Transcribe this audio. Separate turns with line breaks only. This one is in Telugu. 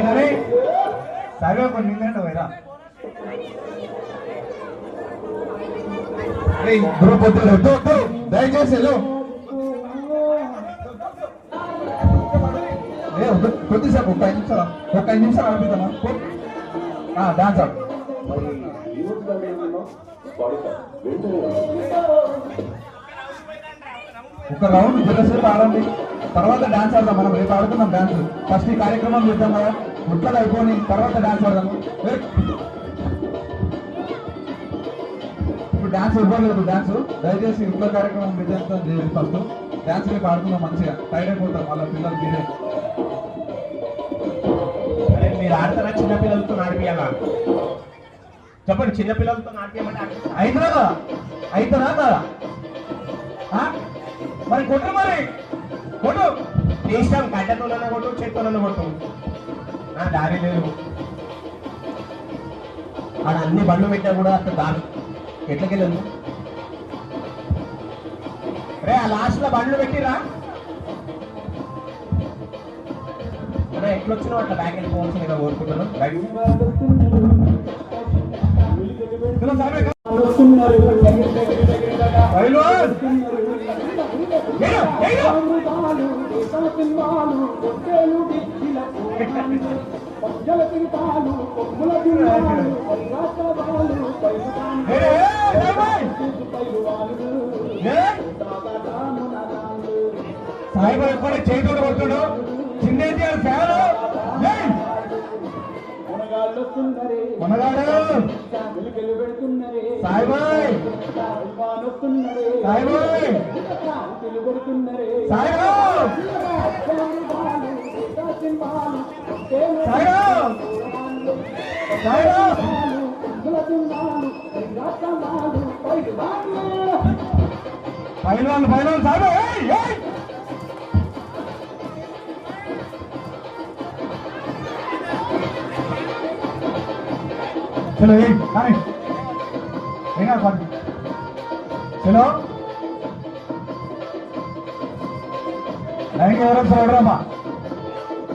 అరే సాయిబాబా కొన్ని నిందండి పోయిరా దయచేసి కొద్దిసేపు ఒక 5 నిమిషాలు అనిపిద్దామా డాన్స్ ఆడు ఒక రౌండ్ కొద్దిసేపు ఆడండి తర్వాత డాన్స్ ఆడదాం మనం రేపు ఆడుతున్నాం డాన్స్ ఫస్ట్ ఈ కార్యక్రమం చూద్దాం కదా ముట్లది అయిపోయి తర్వాత డాన్స్ ఆడదాం ఇప్పుడు డాన్స్ ఇవ్వలేదు డాన్స్ దయచేసి ఇంట్లో కార్యక్రమం విజయంతం చేయాలి ఫస్ట్ డాన్స్ రేపు ఆడుతున్నాం మంచిగా టైడ్ అయిపోతాం వాళ్ళ పిల్లలు మీరే
మీరు ఆడతారా చిన్నపిల్లలతో ఆడిపియాలా చెప్పండి చిన్నపిల్లలతో ఆడిపియమంటే
అవుతుందా కదా మరి కొట్టు మరి కొట్టు
ఇష్టం గడ్డతోనన్నా కొట్టు చేత్తోనన్నా కొట్టు దారి లేదు ఆడ అన్ని బండ్లు పెట్టా కూడా అసలు దారి ఎట్లకెళ్ళదు రే ఆ లాస్ట్ లో బండ్లు పెట్టిరా ఎట్లొచ్చినా అట్లా బ్యాక్ వెళ్ళిపోవచ్చు నేను కోరుకుంటున్నాను
సాయిబాబు కూడా చేతుడు కొట్టుడు చిన్న ఫ్యాను మనగాడు సాయిబాయ్ సాయిబాయ్ సాయిబాబు పైలవాళ్ళు సాయిబాయ్ चलो चलो लाइन के